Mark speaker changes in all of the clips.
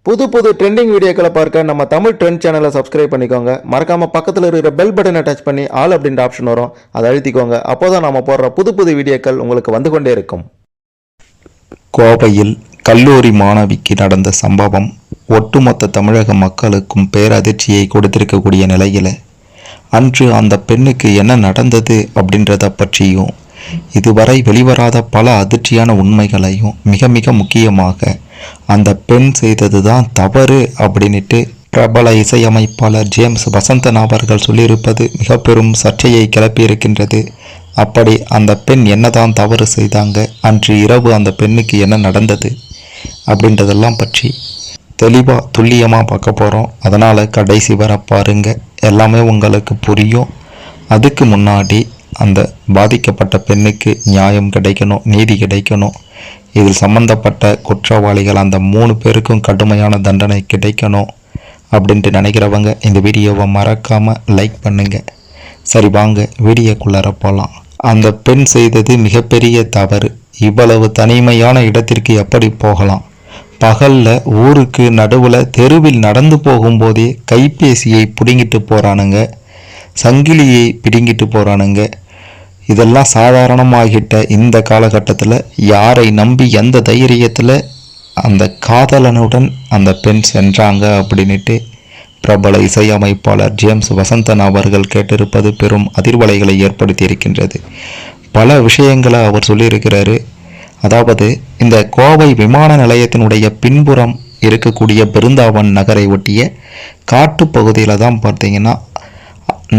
Speaker 1: புது புது ட்ரெண்டிங் வீடியோக்களை பார்க்க நம்ம தமிழ் ட்ரெண்ட் சேனலை சப்ஸ்கிரைப் பண்ணிக்கோங்க. மறக்காம பக்கத்தில் இருக்கிற பெல் பட்டனை டச் பண்ணி ஆல் அப்படின்ற ஆப்ஷன் வரும், அதை அழுத்திக்கோங்க. அப்போதான் நம்ம போடுற புது புது வீடியோக்கள் உங்களுக்கு வந்து கொண்டே இருக்கும்.
Speaker 2: கோவையில் கல்லூரி மாணவிக்கு நடந்த சம்பவம் ஒட்டுமொத்த தமிழக மக்களுக்கும் பேரதிர்ச்சியை கொடுத்திருக்கக்கூடிய நிலையில் அன்று அந்த பெண்ணுக்கு என்ன நடந்தது அப்படின்றத பற்றியும் இதுவரை வெளிவராத பல அதிர்ச்சியான உண்மைகளையும் மிக மிக முக்கியமாக அந்த பெண் செய்தது தான் தவறு அப்படின்ட்டு பிரபல இசையமைப்பாளர் ஜேம்ஸ் வசந்தன் அவர்கள் சொல்லியிருப்பது மிக பெரும் சர்ச்சையை கிளப்பியிருக்கின்றது. அப்படி அந்த பெண் என்னதான் தவறு செய்தாங்க, அன்று இரவு அந்த பெண்ணுக்கு என்ன நடந்தது அப்படின்றதெல்லாம் பற்றி தெளிவாக துல்லியமாக பார்க்க போகிறோம். அதனால் கடைசி வர பாருங்க, எல்லாமே உங்களுக்கு புரியும். அதுக்கு முன்னாடி அந்த பாதிக்கப்பட்ட பெண்ணுக்கு நியாயம் கிடைக்கணும், நீதி கிடைக்கணும். இதில் சம்பந்தப்பட்ட குற்றவாளிகள் அந்த 3 பேருக்கும் கடுமையான தண்டனை கிடைக்கணும் அப்படின்ட்டு நினைக்கிறவங்க இந்த வீடியோவை மறக்காமல் லைக் பண்ணுங்க. சரி, வாங்க வீடியோக்குள்ளார போகலாம். அந்த பெண் செய்தது மிகப்பெரிய தவறு. இவ்வளவு தனிமையான இடத்திற்கு எப்படி போகலாம்? பகலில் ஊருக்கு நடுவில் தெருவில் நடந்து போகும்போதே கைபேசியை பிடுங்கிட்டு போகிறானுங்க, சங்கிலியை பிடுங்கிட்டு போகிறானுங்க. இதெல்லாம் சாதாரணமாகிட்ட இந்த காலகட்டத்தில் யாரை நம்பி எந்த தைரியத்தில் அந்த காதலனுடன் அந்த பெண் சென்றாங்க அப்படின்ட்டு பிரபல இசையமைப்பாளர் ஜேம்ஸ் வசந்தன் அவர்கள் கேட்டிருப்பது பெரும் அதிர்வலைகளை ஏற்படுத்தி இருக்கின்றது. பல விஷயங்களை அவர் சொல்லியிருக்கிறாரு. அதாவது, இந்த கோவை விமான நிலையத்தினுடைய பின்புறம் இருக்கக்கூடிய பிருந்தாவன் நகரை ஒட்டிய காட்டுப்பகுதியில் தான் பார்த்தீங்கன்னா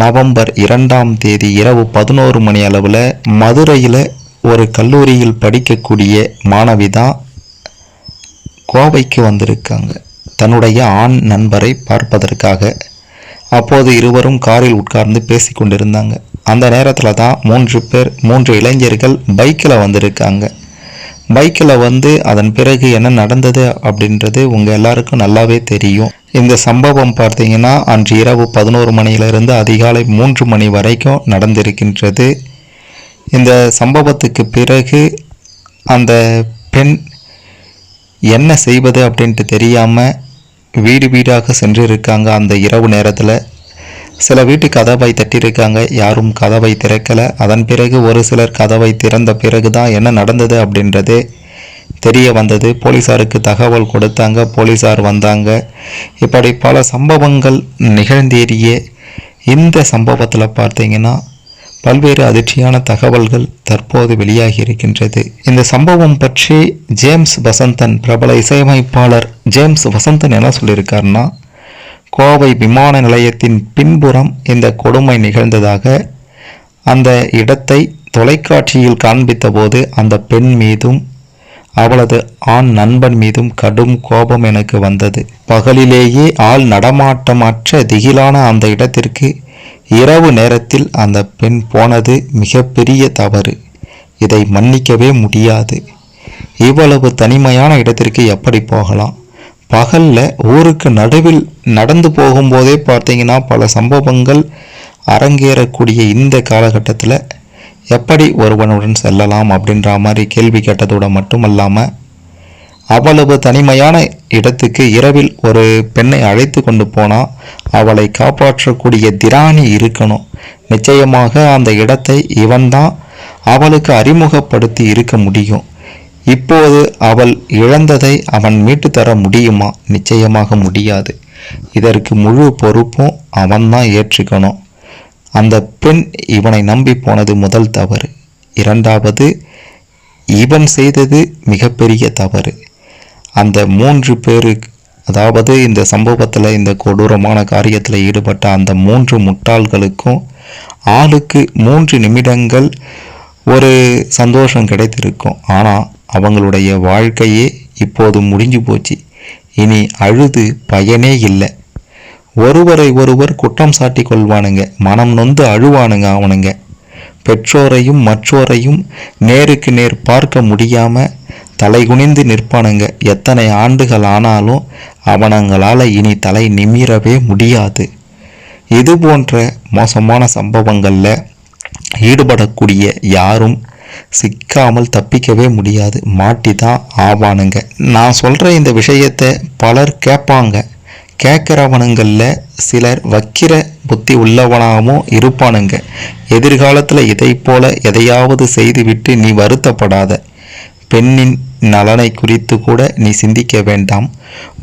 Speaker 2: நவம்பர் 2ஆம் தேதி இரவு 11 மணி அளவில் மதுரையில் ஒரு கல்லூரியில் படிக்கக்கூடிய மாணவி தான் கோவைக்கு வந்திருக்காங்க தன்னுடைய ஆண் நண்பரை பார்ப்பதற்காக. அப்போது இருவரும் காரில் உட்கார்ந்து பேசி கொண்டிருந்தாங்க. அந்த நேரத்தில் தான் 3 இளைஞர்கள் பைக்கில் வந்திருக்காங்க. பைக்கில் வந்து அதன் பிறகு என்ன நடந்தது அப்படின்றது உங்கள் எல்லாருக்கும் நல்லாவே தெரியும். இந்த சம்பவம் பார்த்தீங்கன்னா அன்று இரவு 11 மணியிலிருந்து அதிகாலை 3 மணி வரைக்கும் நடந்திருக்கின்றது. இந்த சம்பவத்துக்கு பிறகு அந்த பெண் என்ன செய்வது அப்படின்ட்டு தெரியாமல் வீடு வீடாக சென்றிருக்காங்க. அந்த இரவு நேரத்தில் சில வீட்டு கதவை தட்டியிருக்காங்க, யாரும் கதவை திறக்கலை. அதன் பிறகு ஒரு சிலர் கதவை திறந்த பிறகு தான் என்ன நடந்தது அப்படின்றது தெரிய வந்தது. போலீஸாருக்கு தகவல் கொடுத்தாங்க, போலீஸார் வந்தாங்க. இப்படி பல சம்பவங்கள் நிகழ்ந்தேறிய இந்த சம்பவத்தில் பார்த்தீங்கன்னா பல்வேறு அதிர்ச்சியான தகவல்கள் தற்போது வெளியாகி இருக்கின்றது. இந்த சம்பவம் பற்றி ஜேம்ஸ் வசந்தன், பிரபல இசையமைப்பாளர் ஜேம்ஸ் வசந்தன் என்ன சொல்லியிருக்காருன்னா, கோவை விமான நிலையத்தின் பின்புறம் இந்த கொடுமை நிகழ்ந்ததாக அந்த இடத்தை தொலைக்காட்சியில் காண்பித்த போது அந்த பெண் மீதும் அவளது ஆண் நண்பன் மீதும் கடும் கோபம் எனக்கு வந்தது. பகலிலேயே ஆள் நடமாட்டமற்ற திகிலான அந்த இடத்திற்கு இரவு நேரத்தில் அந்த பெண் போனது மிகப்பெரிய தவறு. இதை மன்னிக்கவே முடியாது. இவ்வளவு தனிமையான இடத்திற்கு எப்படி போகலாம்? பகலில் ஊருக்கு நடுவில் நடந்து போகும்போதே பார்த்தீங்கன்னா பல சம்பவங்கள் அரங்கேறக்கூடிய இந்த காலகட்டத்தில் எப்படி ஒருவனுடன் செல்லலாம் அப்படின்ற மாதிரி கேள்வி கேட்டதோடு மட்டுமல்லாமல், அவ்வளவு தனிமையான இடத்துக்கு இரவில் ஒரு பெண்ணை அழைத்து கொண்டு போனால் அவளை காப்பாற்றக்கூடிய திராணி இருக்கணும். நிச்சயமாக அந்த இடத்தை இவன்தான் அவளுக்கு அறிமுகப்படுத்தி இருக்க முடியும். இப்போது அவள் இழந்ததை அவன் மீட்டு தர முடியுமா? நிச்சயமாக முடியாது. இதற்கு முழு பொறுப்பும் அவன்தான் ஏற்றுக்கணும். அந்த பெண் இவனை நம்பி போனது முதல் தவறு. இரண்டாவது, இவன் செய்தது மிகப்பெரிய தவறு. அந்த 3 பேருக்கு, அதாவது இந்த சம்பவத்தில் இந்த கொடூரமான காரியத்தில் ஈடுபட்ட அந்த 3 முட்டாள்களுக்கும் ஆளுக்கு 3 நிமிடங்கள் ஒரு சந்தோஷம் கிடைத்திருக்கும். ஆனால் அவங்களுடைய வாழ்க்கையே இப்போது முடிஞ்சு போச்சு. இனி அழுது பயனே இல்லை. ஒருவரை ஒருவர் குற்றம் சாட்டி கொள்வானுங்க, மனம் நொந்து அழுவானுங்க. அவனுங்க பெற்றோரையும் மற்றோரையும் நேருக்கு நேர் பார்க்க முடியாமல் தலைகுனிந்து நிற்பானுங்க. எத்தனை ஆண்டுகள் ஆனாலும் அவனங்களால் இனி தலை நிமிரவே முடியாது. இது போன்ற மோசமான சம்பவங்களில் ஈடுபடக்கூடிய யாரும் சிக்காமல் தப்பிக்கவே முடியாது, மாட்டி தான் ஆவானுங்க. நான் சொல்கிற இந்த விஷயத்தை பலர் கேட்பாங்க. கேட்குறவனுங்களில் சிலர் வக்கிர புத்தி உள்ளவனாகவும் இருப்பானுங்க. எதிர்காலத்தில் இதை போல எதையாவது செய்துவிட்டு நீ வருத்தப்படாத. பெண்ணின் நலனை குறித்து கூட நீ சிந்திக்க வேண்டாம்.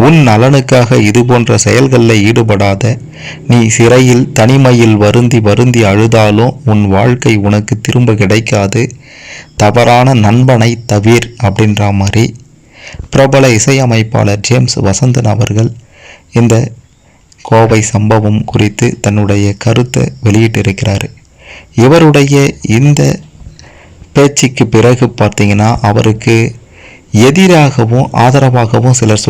Speaker 2: உன் நலனுக்காக இது போன்ற செயல்களில் ஈடுபடாத. நீ சிறையில் தனிமையில் வருந்தி வருந்தி அழுதாலும் உன் வாழ்க்கை உனக்கு திரும்ப கிடைக்காது. தவறான நண்பனை தவிர் அப்படின்ற மாதிரி பிரபல இசையமைப்பாளர் ஜேம்ஸ் வசந்தன் அவர்கள் இந்த கோவை சம்பவம் குறித்து தன்னுடைய கருத்தை வெளியிட்டிருக்கிறார். இவருடைய இந்த பேச்சுக்கு பிறகு பார்த்தீங்கன்னா அவருக்கு எதிராகவும் ஆதரவாகவும் சிலர்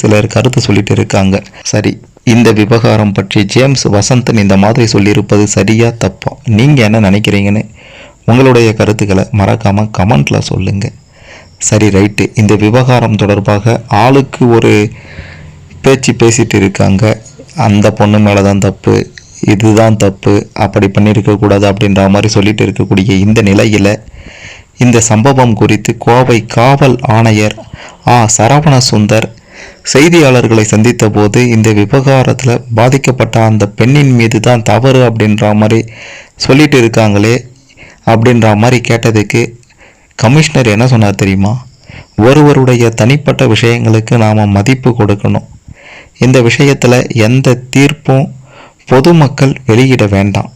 Speaker 2: சிலர் கருத்து சொல்லிட்டு இருக்காங்க. சரி, இந்த விவகாரம் பற்றி ஜேம்ஸ் வசந்தன் இந்த மாதிரி சொல்லியிருப்பது சரியா தப்பா, நீங்கள் என்ன நினைக்கிறீங்கன்னு உங்களுடைய கருத்துக்களை மறக்காமல் கமெண்ட்டில் சொல்லுங்கள். சரி, ரைட்டு. இந்த விவகாரம் தொடர்பாக ஆளுக்கு ஒரு பேச்சு பேசிட்டு இருக்காங்க. அந்த பொண்ணு மேலே தான் தப்பு, இதுதான் தப்பு, அப்படி பண்ணியிருக்கக்கூடாது அப்படின்ற மாதிரி சொல்லிட்டு இருக்கக்கூடிய இந்த நிலையில் இந்த சம்பவம் குறித்து கோவை காவல் ஆணையர் சரவண சுந்தர் செய்தியாளர்களை சந்தித்த போது இந்த விவகாரத்தில் பாதிக்கப்பட்ட அந்த பெண்ணின் மீது தான் தவறு அப்படின்ற மாதிரி சொல்லிட்டு இருக்காங்களே அப்படின்ற மாதிரி கேட்டதுக்கு கமிஷனர் என்ன சொன்னார் தெரியுமா? ஒருவருடைய தனிப்பட்ட விஷயங்களுக்கு நாம் மதிப்பு கொடுக்கணும். இந்த விஷயத்தில் எந்த தீர்ப்பும் பொதுமக்கள் வெளியிட வேண்டாம்.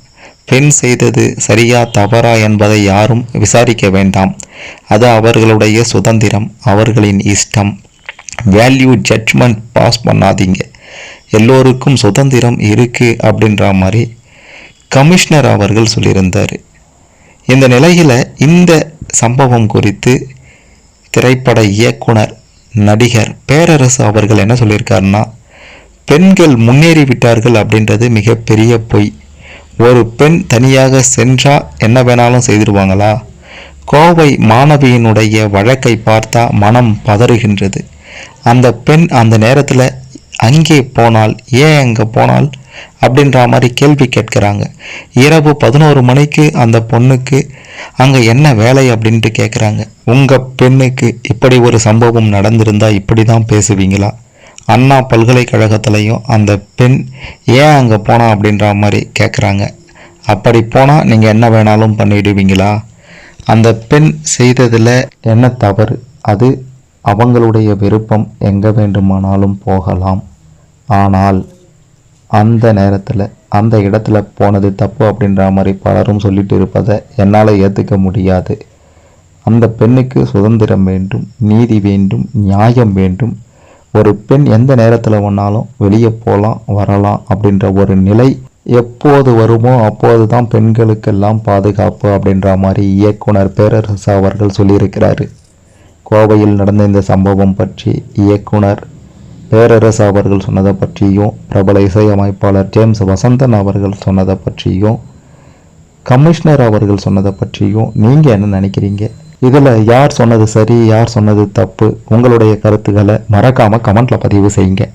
Speaker 2: பெண் செய்தது சரியா தவறா என்பதை யாரும் விசாரிக்க வேண்டாம். அது அவர்களுடைய சுதந்திரம், அவர்களின் இஷ்டம். வேல்யூ ஜட்ஜ்மெண்ட் பாஸ் பண்ணாதீங்க. எல்லோருக்கும் சுதந்திரம் இருக்குது அப்படின்ற மாதிரி கமிஷனர் அவர்கள் சொல்லியிருந்தார். இந்த நிலையில் இந்த சம்பவம் குறித்து திரைப்பட இயக்குனர் நடிகர் பேரரசு அவர்கள் என்ன சொல்லியிருக்காருன்னா, பெண்கள் முன்னேறிவிட்டார்கள் அப்படின்றது மிகப்பெரிய பொய். ஒரு பெண் தனியாக சென்றா என்ன வேணாலும் செய்திருவாங்களா? கோவை மாணவியினுடைய வழக்கை பார்த்தா மனம் பதறுகின்றது. அந்த பெண் அந்த நேரத்தில் அங்கே போனால், ஏன் அங்கே போனால் அப்படின்ற மாதிரி கேள்வி கேட்குறாங்க. இரவு 11 மணிக்கு அந்த பொண்ணுக்கு அங்கே என்ன வேலை அப்படின்ட்டு கேட்குறாங்க. உங்கள் பெண்ணுக்கு இப்படி ஒரு சம்பவம் நடந்திருந்தால் இப்படி தான் பேசுவீங்களா? அண்ணா பல்கலைக்கழகத்துலேயும் அந்த பெண் ஏன் அங்கே போனா அப்படின்ற மாதிரி கேட்குறாங்க. அப்படி போனால் நீங்கள் என்ன வேணாலும் பண்ணிடுவீங்களா? அந்த பெண் செய்ததில் என்ன தவறு? அது அவங்களுடைய விருப்பம், எங்கே வேண்டுமானாலும் போகலாம். ஆனால் அந்த நேரத்தில் அந்த இடத்துல போனது தப்பு அப்படின்ற மாதிரி பலரும் சொல்லிட்டு இருப்பதை என்னால் ஏற்றுக்க முடியாது. அந்த பெண்ணுக்கு சுதந்திரம் வேண்டும், நீதி வேண்டும், நியாயம் வேண்டும். ஒரு பெண் எந்த நேரத்தில் வேணாலும் வெளியே போகலாம், வரலாம் அப்படின்ற ஒரு நிலை எப்போது வருமோ அப்போது தான் பெண்களுக்கெல்லாம் பாதுகாப்பு அப்படின்ற மாதிரி இயக்குனர் பேரரசு அவர்கள் சொல்லியிருக்கிறாரு. கோவையில் நடந்த இந்த சம்பவம் பற்றி இயக்குனர் பேரரசு அவர்கள் சொன்னதை பற்றியும், பிரபல இசையமைப்பாளர் ஜேம்ஸ் வசந்தன் அவர்கள் சொன்னதை பற்றியும், கமிஷனர் அவர்கள் சொன்னதை பற்றியும் நீங்கள் என்ன நினைக்கிறீங்க? இதில் யார் சொன்னது சரி, யார் சொன்னது தப்பு? உங்களுடைய கருத்துக்களை மறக்காமல் கமெண்ட்டில் பதிவு செய்யுங்க.